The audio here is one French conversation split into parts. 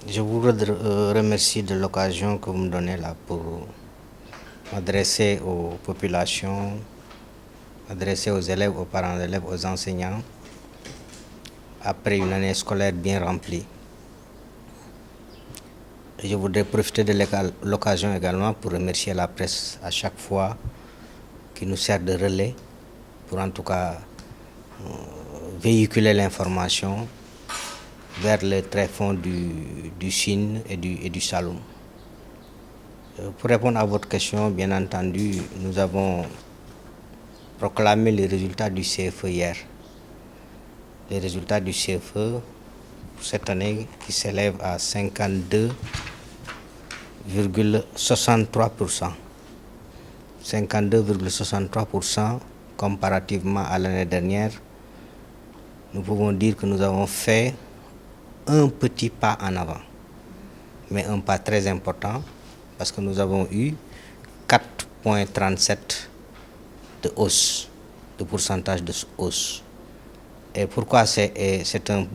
Je vous remercie de l'occasion que vous me donnez là pour m'adresser aux populations, m'adresser aux élèves, aux parents d'élèves, aux enseignants, après une année scolaire bien remplie. Je voudrais profiter de l'occasion également pour remercier la presse à chaque fois qui nous sert de relais pour en tout cas véhiculer l'information vers les tréfonds du Sine et du Saloum. Pour répondre à votre question, bien entendu, nous avons proclamé les résultats du CFE hier. Les résultats du CFE pour cette année qui s'élèvent à 52,63%. 52,63% comparativement à l'année dernière. Nous pouvons dire que nous avons fait un petit pas en avant, mais un pas très important parce que nous avons eu 4,37 de hausse, de pourcentage de hausse. Et pourquoi c'est un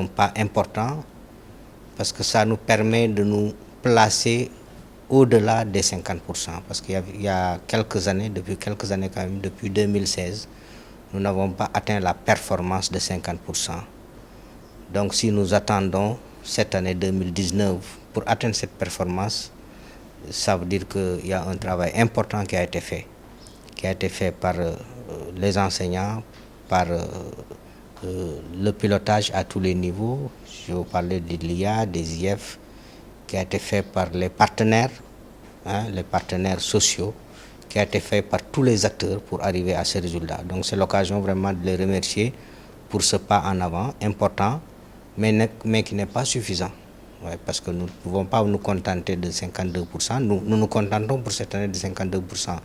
pas important? Parce que ça nous permet de nous placer au-delà des 50%. Parce qu'il y a quelques années, depuis quelques années quand même, depuis 2016, nous n'avons pas atteint la performance de 50%. Donc si nous attendons cette année 2019 pour atteindre cette performance, ça veut dire qu'il y a un travail important qui a été fait par les enseignants, par le pilotage à tous les niveaux. Je vous parlais de l'IA, des IF, qui a été fait par les partenaires sociaux, qui a été fait par tous les acteurs pour arriver à ces résultats. Donc c'est l'occasion vraiment de les remercier pour ce pas en avant important, mais qui n'est pas suffisant. Ouais, parce que nous ne pouvons pas nous contenter de 52%. Nous nous contentons pour cette année de 52%.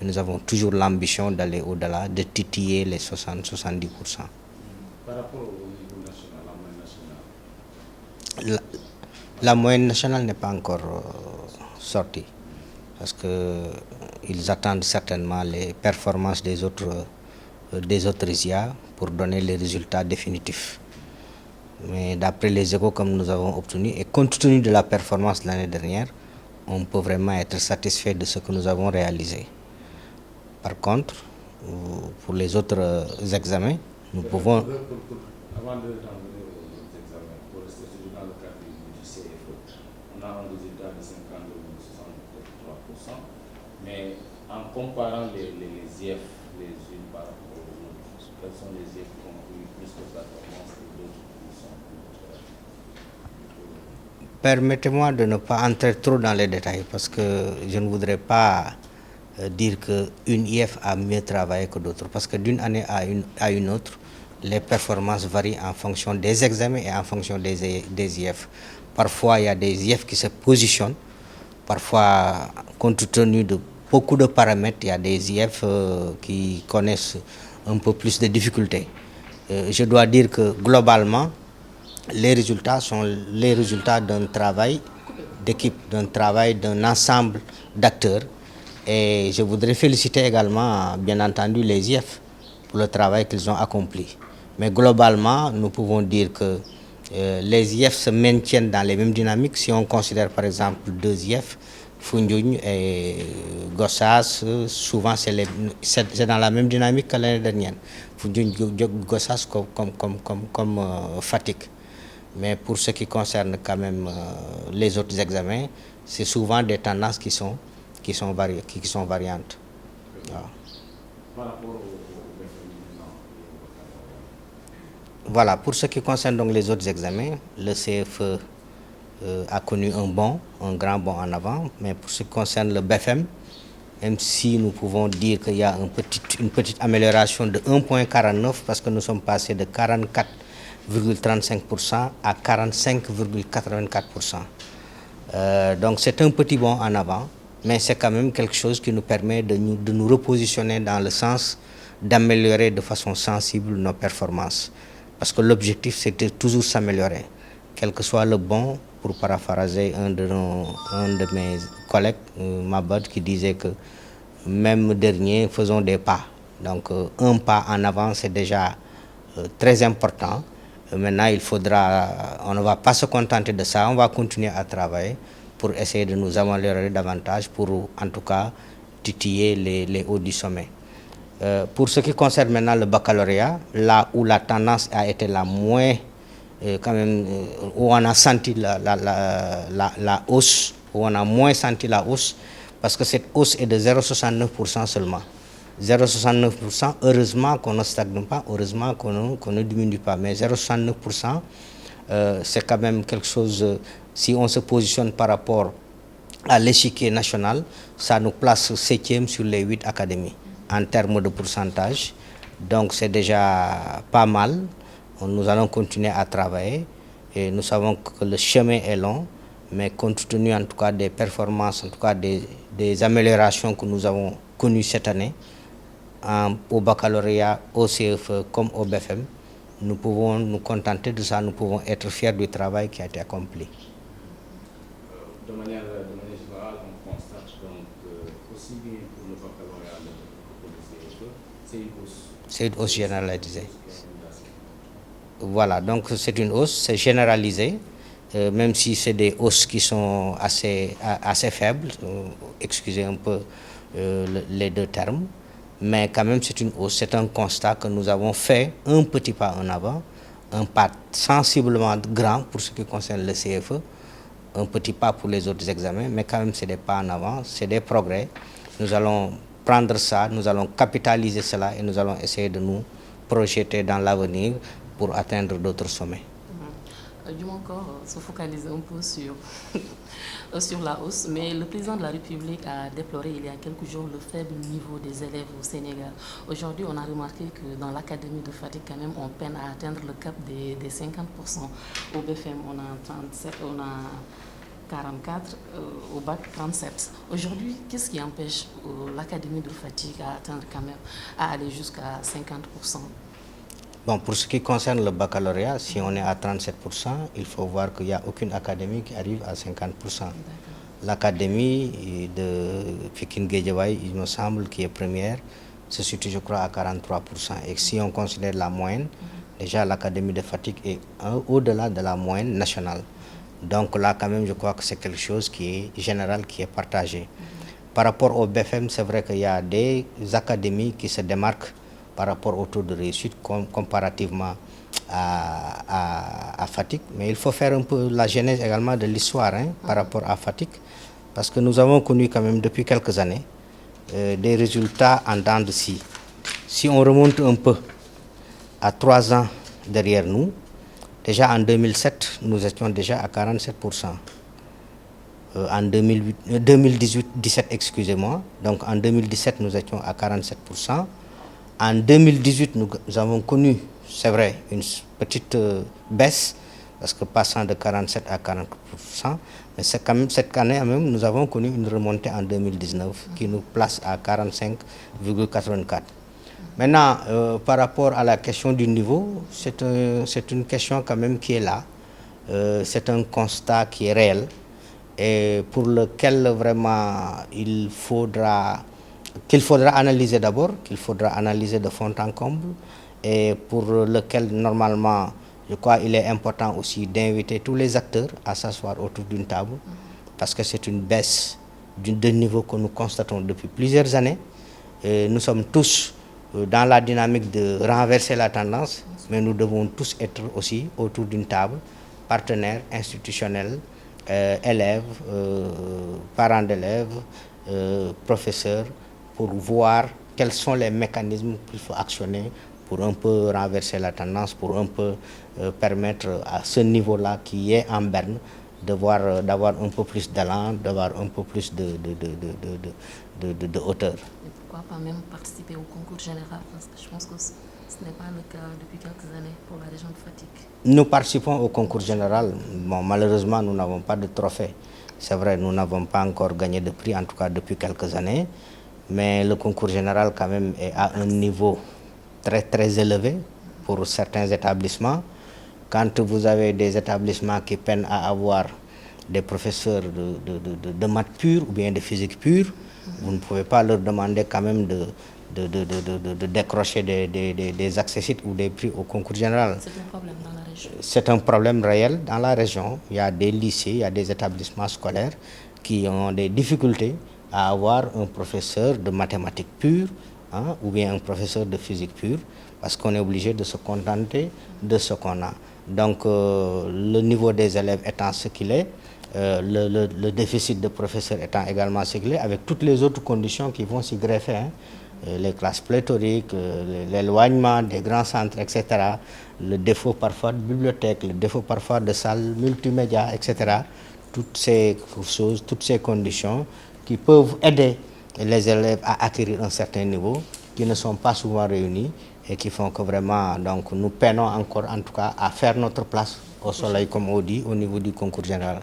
Mais nous avons toujours l'ambition d'aller au-delà, de titiller les 60-70%. Par rapport au niveau national, la moyenne nationale, la moyenne nationale n'est pas encore sortie. Parce qu'ils attendent certainement les performances des autres IA pour donner les résultats définitifs. Mais d'après les échos que nous avons obtenus, et compte tenu de la performance de l'année dernière, on peut vraiment être satisfait de ce que nous avons réalisé. Par contre, pour les autres examens, nous pouvons... Avant de t'en venir aux examens, pour rester toujours dans le cadre du CFE, on a un résultat de 52,63%, mais en comparant les IF les unes par rapport aux autres, quels sont les IF qui ont eu plus de performance que d'autres qui sont plus Permettez-moi de ne pas entrer trop dans les détails parce que je ne voudrais pas dire qu'une IF a mieux travaillé que d'autres. Parce que d'une année à une autre, les performances varient en fonction des examens et en fonction des IF. Parfois, il y a des IF qui se positionnent. Parfois, compte tenu de beaucoup de paramètres, il y a des IF qui connaissent un peu plus de difficultés. Je dois dire que globalement, les résultats sont les résultats d'un travail d'équipe, d'un travail d'un ensemble d'acteurs. Et je voudrais féliciter également, bien entendu, les IF pour le travail qu'ils ont accompli. Mais globalement, nous pouvons dire que les IF se maintiennent dans les mêmes dynamiques. Si on considère par exemple deux IF, Foundiougne et Gossas, souvent c'est dans la même dynamique que l'année dernière. Foundiougne, Gossas comme Fatick. Mais pour ce qui concerne quand même les autres examens, c'est souvent des tendances qui sont variantes. Par rapport au Voilà, pour ce qui concerne donc les autres examens, le CFE a connu un grand bond en avant, mais pour ce qui concerne le BFM, même si nous pouvons dire qu'il y a une petite amélioration de 1,49 parce que nous sommes passés de 44,35% à 45,84%. Donc c'est un petit bond en avant, mais c'est quand même quelque chose qui nous permet de nous repositionner dans le sens d'améliorer de façon sensible nos performances. Parce que l'objectif, c'était toujours s'améliorer, quel que soit le bon, pour paraphraser un de mes collègues, Mabad, qui disait que même dernier, faisons des pas. Donc un pas en avant, c'est déjà très important. Maintenant, on ne va pas se contenter de ça, on va continuer à travailler pour essayer de nous améliorer davantage, pour en tout cas titiller les hauts du sommet. Pour ce qui concerne maintenant le baccalauréat, là où la tendance a été la moins, quand même, où on a senti la hausse, où on a moins senti la hausse, parce que cette hausse est de 0,69% seulement. 0,69%, heureusement qu'on ne stagne pas, heureusement qu'on ne diminue pas, mais 0,69%, c'est quand même quelque chose, si on se positionne par rapport à l'échiquier national, ça nous place 7e sur les 8 académies en termes de pourcentage. Donc c'est déjà pas mal. Nous allons continuer à travailler et nous savons que le chemin est long, mais compte tenu en tout cas des performances, en tout cas des améliorations que nous avons connues cette année, au baccalauréat, au CFE comme au BFM, nous pouvons nous contenter de ça, nous pouvons être fiers du travail qui a été accompli. De manière générale, on constate donc aussi bien pour le baccalauréat que pour le CFE, c'est une hausse. C'est une hausse généralisée. Voilà, donc c'est une hausse, c'est généralisé, même si c'est des hausses qui sont assez faibles, excusez un peu les deux termes, mais quand même c'est une hausse, c'est un constat que nous avons fait un petit pas en avant, un pas sensiblement grand pour ce qui concerne le CFE, un petit pas pour les autres examens, mais quand même c'est des pas en avant, c'est des progrès. Nous allons prendre ça, nous allons capitaliser cela et nous allons essayer de nous projeter dans l'avenir pour atteindre d'autres sommets. Du moins encore se focaliser un peu sur la hausse, mais le président de la République a déploré il y a quelques jours le faible niveau des élèves au Sénégal. Aujourd'hui, on a remarqué que dans l'académie de Fatick, quand même, on peine à atteindre le cap des 50%. Au BFM, on a 37, on a 44, au bac 37. Aujourd'hui, qu'est-ce qui empêche l'académie de Fatick à atteindre quand même, à aller jusqu'à 50%? Bon, pour ce qui concerne le baccalauréat, si on est à 37%, il faut voir qu'il n'y a aucune académie qui arrive à 50%. L'académie de Pikine-Guédiawaye, il me semble, qui est première, se situe, je crois, à 43%. Et si on considère la moyenne, déjà l'académie de Fatick est au-delà de la moyenne nationale. Donc là, quand même, je crois que c'est quelque chose qui est général, qui est partagé. Par rapport au BFM, c'est vrai qu'il y a des académies qui se démarquent par rapport au taux de réussite comparativement à Fatick. Mais il faut faire un peu la genèse également de l'histoire par rapport à Fatick, parce que nous avons connu quand même depuis quelques années des résultats en dents de scie. Si on remonte un peu à 3 ans derrière nous, déjà en 2007, nous étions déjà à 47%. En 2017, excusez-moi, donc en 2017, nous étions à 47%. En 2018, nous avons connu, c'est vrai, une petite baisse, parce que passant de 47 à 40%, mais c'est quand même, cette année même, nous avons connu une remontée en 2019 qui nous place à 45,84. Maintenant, par rapport à la question du niveau, c'est une question quand même qui est là. C'est un constat qui est réel et pour lequel vraiment qu'il faudra analyser d'abord, qu'il faudra analyser de fond en comble, et pour lequel normalement, je crois, il est important aussi d'inviter tous les acteurs à s'asseoir autour d'une table, parce que c'est une baisse de niveau que nous constatons depuis plusieurs années. Et nous sommes tous dans la dynamique de renverser la tendance, mais nous devons tous être aussi autour d'une table, partenaires institutionnels, élèves, parents d'élèves, professeurs, pour voir quels sont les mécanismes qu'il faut actionner pour un peu renverser la tendance, pour un peu permettre à ce niveau-là qui est en berne d'avoir un peu plus d'élan, d'avoir un peu plus de hauteur. Et pourquoi pas même participer au concours général? Parce que je pense que ce n'est pas le cas depuis quelques années pour la région de Fatick. Nous participons au concours général. Bon, malheureusement, nous n'avons pas de trophée. C'est vrai, nous n'avons pas encore gagné de prix, en tout cas depuis quelques années. Mais le concours général, quand même, est à un niveau très, très élevé pour certains établissements. Quand vous avez des établissements qui peinent à avoir des professeurs de maths pure ou bien de physique pure, vous ne pouvez pas leur demander quand même de décrocher des accessites ou des prix au concours général. C'est un problème dans la région. C'est un problème réel dans la région. Il y a des lycées, il y a des établissements scolaires qui ont des difficultés à avoir un professeur de mathématiques pures, hein, ou bien un professeur de physique pure, parce qu'on est obligé de se contenter de ce qu'on a. Donc le niveau des élèves étant ce qu'il est, le déficit de professeurs étant également ce qu'il est, avec toutes les autres conditions qui vont s'y greffer, hein, les classes pléthoriques, l'éloignement des grands centres, etc., le défaut parfois de bibliothèques, le défaut parfois de salles multimédia, etc., toutes ces choses, toutes ces conditions qui peuvent aider les élèves à acquérir un certain niveau, qui ne sont pas souvent réunis et qui font que vraiment, donc, nous peinons encore, en tout cas, à faire notre place au soleil, comme on dit, au niveau du concours général.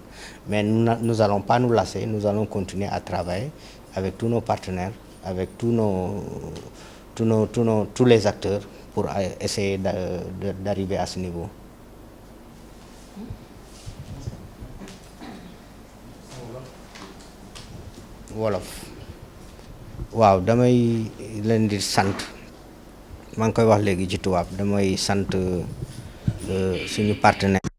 Mais nous n'allons pas nous lasser, nous allons continuer à travailler avec tous nos partenaires, avec tous les acteurs pour essayer d'arriver à ce niveau. Wolof waaw damay leen di sant maa ngi koy wax léegi ci tubaab damay sant suñu partenaire